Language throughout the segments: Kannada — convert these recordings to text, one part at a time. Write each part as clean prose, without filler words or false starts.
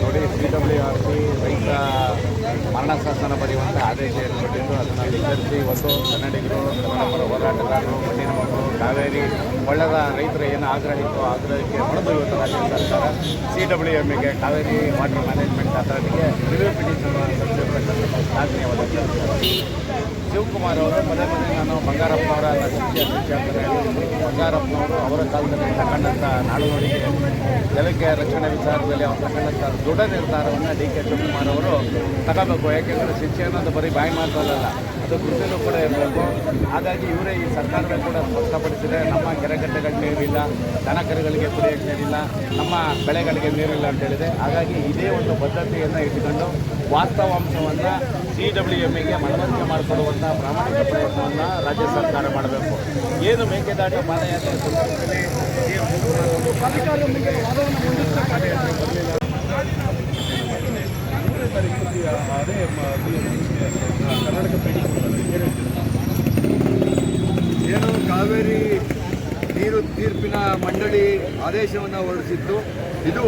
ನೋಡಿ, CWRC ರೈತ ಮರಣ ಶಾಸನ ಬರೆಯುವಂಥ ಆದೇಶ ಏರ್ಪಟ್ಟಿದ್ದು ಅದನ್ನು ವಿತರಿಸಿ ಇವತ್ತು ಕನ್ನಡಿಗರು, ಕನ್ನಡ ಪರ ಹೋರಾಟಗಾರರು, ಮಣ್ಣಿನ ಮಕ್ಕಳು, ಕಾವೇರಿ ಒಳ್ಳೆದ ರೈತರು ಏನು ಆಗ್ರಹ ಇತ್ತು ಆಗ್ರಹಕ್ಕೆ ಹೊಡೆದು ಇವತ್ತು ರಾಜ್ಯ ಸರ್ಕಾರ CWMಗೆ ಕಾವೇರಿ ವಾಟರ್ ಮ್ಯಾನೇಜ್ಮೆಂಟ್ ಅಥಾರಿಟಿಗೆ ರಿವ್ಯೂ ಪಿಟಿಷನ್ ಶ್ಲಾಘನೀಯವಾದ ಶಿವಕುಮಾರ್ ಅವರು ಪದೇ ನಾನು ಬಂಗಾರಪ್ಪನವರ ಬಂಗಾರಪ್ಪನವರು ಅವರ ಕಾಲದಲ್ಲಿ ತಗೊಂಡಂಥ ನಾಡುನುಡಿಗೆ ಜಲಕ್ಕೆ ರಕ್ಷಣೆ ವಿಚಾರದಲ್ಲಿ ಅವರು ತಗೊಂಡಂಥ ದೃಢ ನಿರ್ಧಾರವನ್ನು DK ಶಿವಕುಮಾರ್ ಅವರು ತಗೋಬೇಕು. ಯಾಕೆಂದರೆ ಶಿಕ್ಷೆ ಅನ್ನೋದು ಬರೀ ಬಾಯಿ ಮಾತ್ರಲ್ಲ, ಅದು ಕೃತಿಯಲ್ಲೂ ಕೂಡ ಇರಬೇಕು. ಹಾಗಾಗಿ ಇವರೇ ಈ ಸರ್ಕಾರವೇ ಕೂಡ ಸ್ಪಷ್ಟಪಡಿಸಿದೆ, ನಮ್ಮ ಕೆರೆಗಟ್ಟೆಗಳಿಗೆ ನೀರಿಲ್ಲ, ದನ ಕರುಗಳಿಗೆ ಕುಡಿಯೋಕ್ಕೆ ನೀರಿಲ್ಲ, ನಮ್ಮ ಬೆಳೆಗಳಿಗೆ ನೀರಿಲ್ಲ ಅಂತ ಹೇಳಿದೆ. ಹಾಗಾಗಿ ಇದೇ ಒಂದು ಬದ್ಧತೆಯನ್ನು ಇಟ್ಟುಕೊಂಡು ವಾಸ್ತವಾಂಶವನ್ನು CWMಗೆ ಮನವರಿಕೆ ಮಾಡಿಕೊಡುವಂಥ ಪ್ರಾಮಾಣಿಕ ಪ್ರಯತ್ನವನ್ನು ರಾಜ್ಯ ಸರ್ಕಾರ ಮಾಡಬೇಕು. ಏನು ಮೇಕೆದಾಟು ಪಾದಯಾತ್ರೆ ಸಂದರ್ಭದಲ್ಲಿ ಏನು ಕಾವೇರಿ ನೀರು ತೀರ್ಪಿನ ಮಂಡಳಿ ಆದೇಶವನ್ನು ಹೊರಡಿಸಿತ್ತು, ಇದು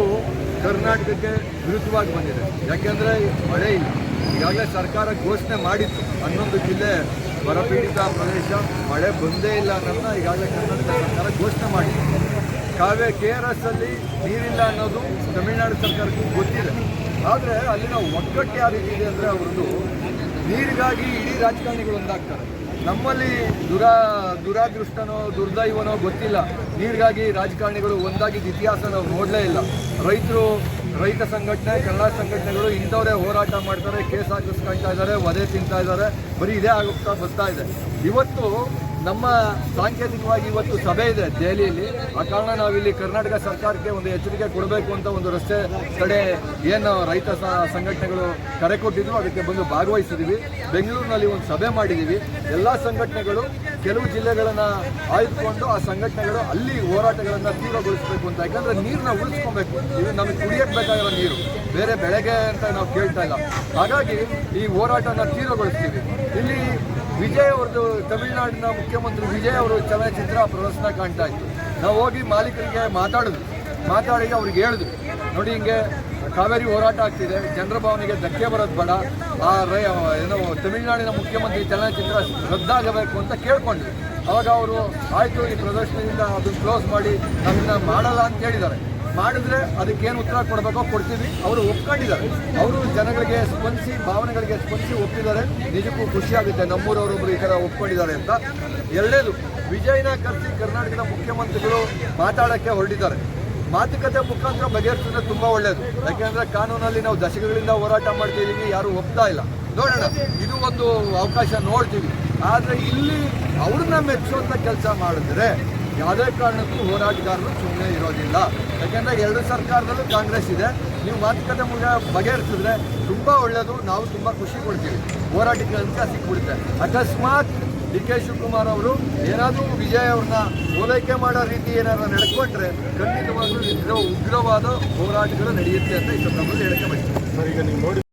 ಕರ್ನಾಟಕಕ್ಕೆ ವಿರುದ್ಧವಾಗಿ ಬಂದಿದೆ. ಯಾಕೆಂದರೆ ಮಳೆ ಇಲ್ಲ. ಈಗಾಗಲೇ ಸರ್ಕಾರ ಘೋಷಣೆ ಮಾಡಿತ್ತು 11 ಜಿಲ್ಲೆ ಬರಪೀಡಿತ ಪ್ರದೇಶ, ಮಳೆ ಬಂದೇ ಇಲ್ಲ ಅನ್ನೋದನ್ನ ಈಗಾಗಲೇ ಕರ್ನಾಟಕ ಸರ್ಕಾರ ಘೋಷಣೆ ಮಾಡಿತ್ತು. KRS ಅಲ್ಲಿ ನೀರಿಲ್ಲ ಅನ್ನೋದು ತಮಿಳುನಾಡು ಸರ್ಕಾರಕ್ಕೂ ಗೊತ್ತಿದೆ. ಆದರೆ ಅಲ್ಲಿನ ಒಗ್ಗಟ್ಟು ಯಾವ ರೀತಿ ಇದೆ ಅಂದರೆ ಅವ್ರದ್ದು ನೀರಿಗಾಗಿ ಇಡೀ ರಾಜಕಾರಣಿಗಳು ಒಂದಾಗ್ತಾರೆ. ನಮ್ಮಲ್ಲಿ ದುರಾದೃಷ್ಟನೋ ದುರ್ದೈವನೋ ಗೊತ್ತಿಲ್ಲ, ನೀರಿಗಾಗಿ ರಾಜಕಾರಣಿಗಳು ಒಂದಾಗಿದ್ದ ಇತಿಹಾಸ ನಾವು ನೋಡಲೇ ಇಲ್ಲ. ರೈತ ಸಂಘಟನೆ, ಕನ್ನಡ ಸಂಘಟನೆಗಳು ಇಂಥವರೇ ಹೋರಾಟ ಮಾಡ್ತಾರೆ, ಕೇಸ್ ಹಾಕಿಸ್ಕೊಳ್ತಾ ಇದ್ದಾರೆ, ವಧೆ ತಿಂತಾ ಇದ್ದಾರೆ, ಬರೀ ಇದೇ ಆಗುತ್ತಾ ಬರ್ತಾ ಇದೆ. ಇವತ್ತು ನಮ್ಮ ಸಾಂಕೇತಿಕವಾಗಿ ಇವತ್ತು ಸಭೆ ಇದೆ ದೆಹಲಿಯಲ್ಲಿ. ಆ ಕಾರಣ ನಾವಿಲ್ಲಿ ಕರ್ನಾಟಕ ಸರ್ಕಾರಕ್ಕೆ ಒಂದು ಎಚ್ಚರಿಕೆ ಕೊಡಬೇಕು ಅಂತ ಒಂದು ರಸ್ತೆ ಕಡೆ ಏನು ರೈತ ಸಂಘಟನೆಗಳು ಕರೆ ಕೊಟ್ಟಿದ್ರು, ಅದಕ್ಕೆ ಬಂದು ಭಾಗವಹಿಸಿದ್ದೀವಿ. ಬೆಂಗಳೂರಿನಲ್ಲಿ ಒಂದು ಸಭೆ ಮಾಡಿದ್ದೀವಿ. ಎಲ್ಲ ಸಂಘಟನೆಗಳು ಕೆಲವು ಜಿಲ್ಲೆಗಳನ್ನು ಆಯ್ದುಕೊಂಡು ಆ ಸಂಘಟನೆಗಳು ಅಲ್ಲಿ ಹೋರಾಟಗಳನ್ನು ತೀವ್ರಗೊಳಿಸಬೇಕು ಅಂತ. ಯಾಕಂದರೆ ನೀರನ್ನ ಉಳಿಸ್ಕೊಬೇಕು, ಇದು ನಮಗೆ ಕುಡಿಯೋಕ್ಕೆ ಬೇಕಾಗಿರೋ ನೀರು, ಬೇರೆ ಬೆಳೆಗೆ ಅಂತ ನಾವು ಕೇಳ್ತಾ ಇಲ್ಲ. ಹಾಗಾಗಿ ಈ ಹೋರಾಟನ ತೀವ್ರಗೊಳಿಸ್ತೀವಿ. ಇಲ್ಲಿ ವಿಜಯ್ ಅವ್ರದ್ದು, ತಮಿಳುನಾಡಿನ ಮುಖ್ಯಮಂತ್ರಿ ವಿಜಯ್ ಅವರು ಚಲನಚಿತ್ರ ಪ್ರದರ್ಶನ ಕಾಣ್ತಾ ಇತ್ತು. ನಾವು ಹೋಗಿ ಮಾಲೀಕರಿಗೆ ಮಾತಾಡಿ ಅವ್ರಿಗೆ ಹೇಳಿದ್ವಿ, ನೋಡಿ ಹಿಂಗೆ ಕಾವೇರಿ ಹೋರಾಟ ಆಗ್ತಿದೆ, ಜನರ ಭಾವನೆಗೆ ಧಕ್ಕೆ ಬರೋದು ಬೇಡ, ಏನೋ ತಮಿಳುನಾಡಿನ ಮುಖ್ಯಮಂತ್ರಿ ಚಲನಚಿತ್ರ ರದ್ದಾಗಬೇಕು ಅಂತ ಕೇಳ್ಕೊಂಡ್ವಿ. ಅವಾಗ ಅವರು ಆಯಿತು, ಈ ಪ್ರದರ್ಶನದಿಂದ ಅದನ್ನು ಕ್ಲೋಸ್ ಮಾಡಿ ನಾವಿನ್ನ ಮಾಡಲ್ಲ ಅಂತ ಹೇಳಿದ್ದಾರೆ. ಮಾಡಿದ್ರೆ ಅದಕ್ಕೇನು ಉತ್ತರ ಕೊಡಬೇಕೋ ಕೊಡ್ತೀವಿ. ಅವರು ಒಪ್ಕೊಂಡಿದ್ದಾರೆ, ಅವರು ಜನಗಳಿಗೆ ಸ್ಪಂದಿಸಿ, ಭಾವನೆಗಳಿಗೆ ಸ್ಪಂದಿಸಿ ಒಪ್ಪಿದ್ದಾರೆ. ನಿಜಕ್ಕೂ ಖುಷಿಯಾಗುತ್ತೆ, ನಮ್ಮೂರವರೊಬ್ಬರು ಈ ಥರ ಒಪ್ಕೊಂಡಿದ್ದಾರೆ ಅಂತ. ಎರಡನೇದು, ವಿಜಯ್ನ ಕರೆಸಿ ಕರ್ನಾಟಕದ ಮುಖ್ಯಮಂತ್ರಿಗಳು ಮಾತಾಡೋಕ್ಕೆ ಹೊರಟಿದ್ದಾರೆ. ಮಾತುಕತೆ ಮುಖಾಂತರ ಬಗೆಹರಿಸಿದ್ರೆ ತುಂಬ ಒಳ್ಳೆಯದು. ಯಾಕೆಂದರೆ ಕಾನೂನಲ್ಲಿ ನಾವು ದಶಕಗಳಿಂದ ಹೋರಾಟ ಮಾಡ್ತಿದ್ದೀವಿ, ಯಾರೂ ಒಪ್ತಾ ಇಲ್ಲ. ನೋಡೋಣ, ಇದು ಒಂದು ಅವಕಾಶ ನೋಡ್ತೀವಿ. ಆದರೆ ಇಲ್ಲಿ ಅವ್ರನ್ನ ಮೆಚ್ಚುವಂಥ ಕೆಲಸ ಮಾಡಿದ್ರೆ ಯಾವುದೇ ಕಾರಣಕ್ಕೂ ಹೋರಾಟಗಾರರು ಸುಮ್ಮನೆ ಇರೋದಿಲ್ಲ. ಯಾಕೆಂದರೆ ಎರಡು ಸರ್ಕಾರದಲ್ಲೂ ಕಾಂಗ್ರೆಸ್ ಇದೆ. ನೀವು ಮಾತುಕತೆ ಬಗೆಹರಿಸಿದ್ರೆ ತುಂಬ ಒಳ್ಳೆಯದು, ನಾವು ತುಂಬ ಖುಷಿ ಕೊಡ್ತೀವಿ. ಹೋರಾಟಕ್ಕೆ ಅಂಕ ಸಿಕ್ಬಿಡುತ್ತೆ. ಅಕಸ್ಮಾತ್ DK ಶಿವಕುಮಾರ್ ಅವರು ಏನಾದರೂ ವಿಜಯ್ ಅವ್ರನ್ನ ಓಲೈಕೆ ಮಾಡೋ ರೀತಿ ಏನಾದ್ರು ನಡ್ಕೊಂಡ್ರೆ ಖಂಡಿತವಾಗ್ಲೂ ಉಗ್ರವಾದ ಹೋರಾಟಗಳು ನಡೆಯುತ್ತೆ ಅಂತ ಈ ಸಂದರ್ಭದಲ್ಲಿ ಹೇಳಕ್ಕೆ ಬಯಸ್ತೀನಿ.